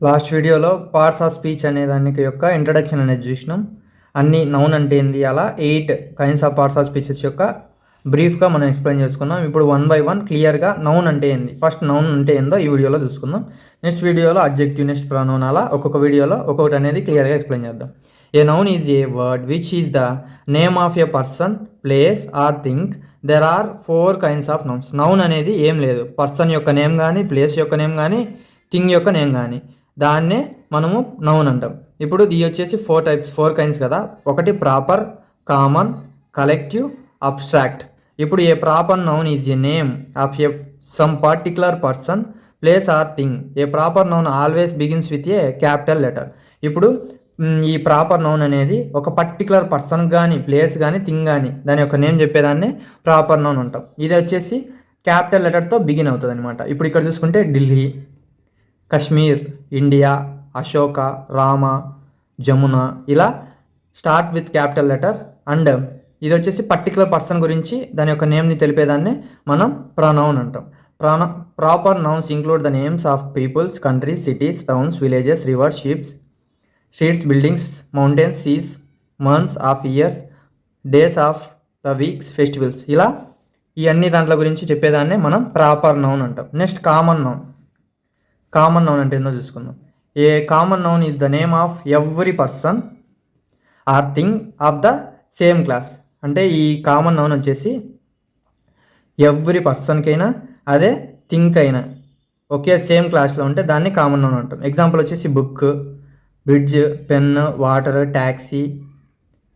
Last వీడియోలో parts of speech అనే దానికి యొక్క ఇంట్రడక్షన్ అనేది చూసినాం. అన్ని నౌన్ అంటే ఏంది, అలా 8 kinds of parts of speeches యొక్క బ్రీఫ్గా మనం ఎక్స్ప్లెయిన్ చేసుకున్నాం. ఇప్పుడు 1 by 1 క్లియర్గా నౌన్ అంటే ఏంది, ఫస్ట్ నౌన్ అంటే ఏందో ఈ వీడియోలో చూసుకుందాం. నెక్స్ట్ వీడియోలో అడ్జెక్టివ్, నెక్స్ట్ ప్రొనౌన్, అలా ఒక్కొక్క వీడియోలో ఒక్కొక్కటి అనేది క్లియర్గా ఎక్స్ప్లెయిన్ చేద్దాం. A noun is a word which is the name of a person, place or thing. There are 4 kinds of nouns. Noun అనేది ఏం లేదు, పర్సన్ యొక్క నేమ్ కానీ, ప్లేస్ యొక్క నేమ్ కానీ, థింగ్ యొక్క నేమ్ కానీ, దాన్నే మనము నౌన్ అంటాం. ఇప్పుడు ఇది వచ్చేసి 4 కైండ్స్ కదా. ఒకటి ప్రాపర్, కామన్, కలెక్టివ్, అబ్స్ట్రాక్ట్. ఇప్పుడు a proper noun is a name of a some particular person, place or thing. A proper noun always begins with a capital letter. ఇప్పుడు ఈ ప్రాపర్ నౌన్ అనేది ఒక పర్టికులర్ పర్సన్ కానీ, place కానీ, thing కానీ దాని యొక్క నేమ్ చెప్పేదాన్ని ప్రాపర్ నౌన్ అంటాం. ఇది వచ్చేసి క్యాపిటల్ లెటర్తో బిగిన్ అవుతుంది అనమాట. ఇప్పుడు ఇక్కడ చూసుకుంటే ఢిల్లీ, కశ్మీర్, ఇండియా, అశోక, రామ, జమున, ఇలా start with capital letter. And ఇది వచ్చేసి పర్టికులర్ పర్సన్ గురించి దాని యొక్క నేమ్ని తెలిపేదాన్ని మనం ప్రొనౌన్ అంటాం. Proper nouns include the names of peoples, countries, cities, towns, villages, rivers, ships, streets, buildings, mountains, seas, months of years, days of the weeks, festivals. ఇలా ఈ అన్ని దాంట్ల గురించి చెప్పేదాన్నే మనం ప్రాపర్ నౌన్ అంటాం. Next common noun. Common noun అంటే ఏందో చూసుకుందాం. A common noun is the name of every person or thing of the same class. అంటే ఈ కామన్ నౌన్ వచ్చేసి ఎవ్రీ పర్సన్కైనా అదే థింక్ అయినా ఒకే సేమ్ క్లాస్లో ఉంటే దాన్ని కామన్ నౌన్ అంటాం. ఎగ్జాంపుల్ వచ్చేసి book, bridge, pen, water, taxi,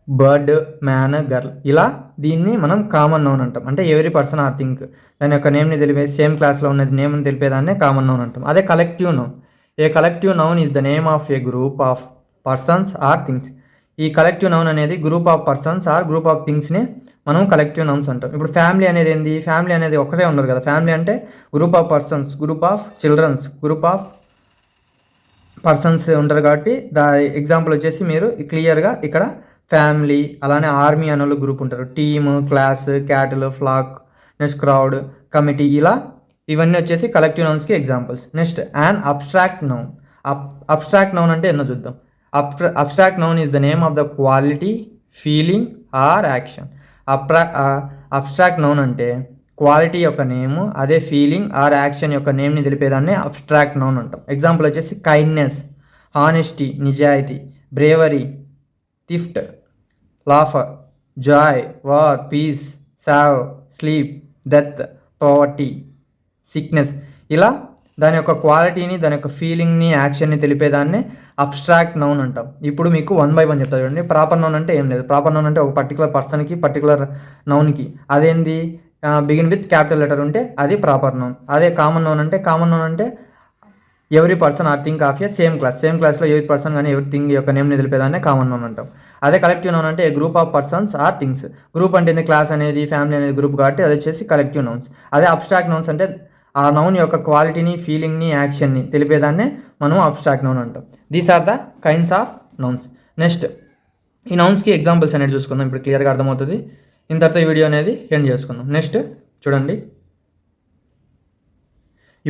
bird, man, girl. ఇలా దీన్ని మనం కామన్ నౌన్ అంటాం. అంటే ఎవరీ పర్సన్ ఆర్ థింక్ దాని యొక్క నేమ్ని తెలిపే సేమ్ క్లాస్లో ఉన్నది నేమ్ని తెలిపేదాన్నే కామన్ నౌన్ అంటాం. అదే collective noun. A collective noun is the name of a group of persons or things. ఈ కలెక్టివ్ నౌన్ అనేది group of persons or group of థింగ్స్ని మనం కలెక్టివ్ నౌన్స్ అంటాం. ఇప్పుడు ఫ్యామిలీ అనేది ఏంది, ఫ్యామిలీ అనేది ఒకటే ఉండరు కదా. ఫ్యామిలీ అంటే group of persons, group of childrens, group of persons ఉంటారు కాబట్టి ఎగ్జాంపుల్ వచ్చేసి మీరు క్లియర్గా ఇక్కడ ఫ్యామిలీ, అలానే ఆర్మీ అనే వాళ్ళు గ్రూప్ ఉంటారు, team, class, cattle, flock, next crowd, committee. ఇలా ఇవన్నీ వచ్చేసి కలెక్టివ్ నౌన్స్కి examples. Next an abstract noun. Abstract noun అంటే ఎన్నో చూద్దాం. Abstract noun is the name of the quality, feeling or action. Abstract noun అంటే క్వాలిటీ యొక్క నేము, అదే ఫీలింగ్ ఆర్ యాక్షన్ యొక్క నేమ్ని తెలిపేదాన్ని అబ్స్ట్రాక్ట్ నౌన్ అంటాం. ఎగ్జాంపుల్ వచ్చేసి కైండ్నెస్, హానెస్టీ, నిజాయితీ, bravery, theft, laughter, joy, war, peace, sorrow, sleep, death, poverty, sickness. ఇలా దాని యొక్క క్వాలిటీని, దాని యొక్క ఫీలింగ్ని, యాక్షన్ని తెలిపేదాన్ని అబ్స్ట్రాక్ట్ నౌన్ అంటాం. ఇప్పుడు మీకు 1 by 1 చెప్తా చూడండి. ప్రాపర్ నౌన్ అంటే ఏం లేదు. ప్రాపర్ నౌన్ అంటే ఒక పర్టికులర్ పర్సన్కి, పర్టికులర్ నౌన్కి అదేంది బిగిన్ విత్ క్యాపిటల్ లెటర్ ఉంటే అది ప్రాపర్ నౌన్. అదే కామన్ నౌన్ అంటే every person or thing of A same class. Same క్లాస్లో ఎవరి పర్సన్ కానీ ఎవరి థింగ్ యొక్క నేమ్ని తెలిపేదాన్ని కామన్ నౌన్ అంటాం. అదే కలెక్టివ్ నౌన్ అంటే a group of persons or things. Group అంటే క్లాస్ అనేది, ఫ్యామిలీ అనేది గ్రూప్ కాబట్టి అది వచ్చేసి కలెక్టివ్ నౌన్స్. అదే అబ్స్ట్రాక్ట్ నౌన్స్ అంటే ఆ నౌన్ యొక్క క్వాలిటీని, ఫీలింగ్ని, యాక్షన్ని తెలిపేదాన్నే మనం అబ్స్ట్రాక్ట్ నౌన్ అంటాం. These are the kinds of nouns. Next ఈ నౌన్స్కి ఎగ్జాంపుల్స్ అనేది చూసుకుందాం. ఇప్పుడు క్లియర్గా అర్థమవుతుంది. ఇంతటితో ఈ వీడియో అనేది ఎండ్ చేసుకుందాం. నెక్స్ట్ చూడండి.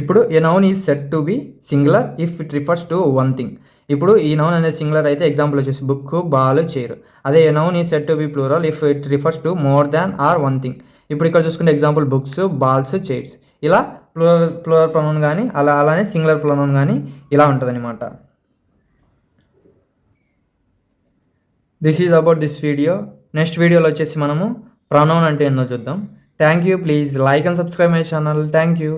ఇప్పుడు ఏ noun is said to B singular if it refers to one thing. ఇప్పుడు ఈ నౌన్ అనేది సింగులర్ అయితే ఎగ్జాంపుల్ వచ్చేసి బుక్, బాల్, చైర్. అదే a noun is said to be plural if it refers to more than or one thing. ఇప్పుడు ఇక్కడ చూసుకుంటే example books, balls, chairs. ఇలా ప్లూరల్ ప్రొనౌన్ కానీ అలానే సింగులర్ ప్రొనౌన్ కానీ ఇలా ఉంటుంది అనమాట. This is about this video. Next వీడియోలో వచ్చేసి మనము ప్రొనౌన్ అంటే ఏందో చూద్దాం. Thank you. Please like and subscribe my channel. Thank you.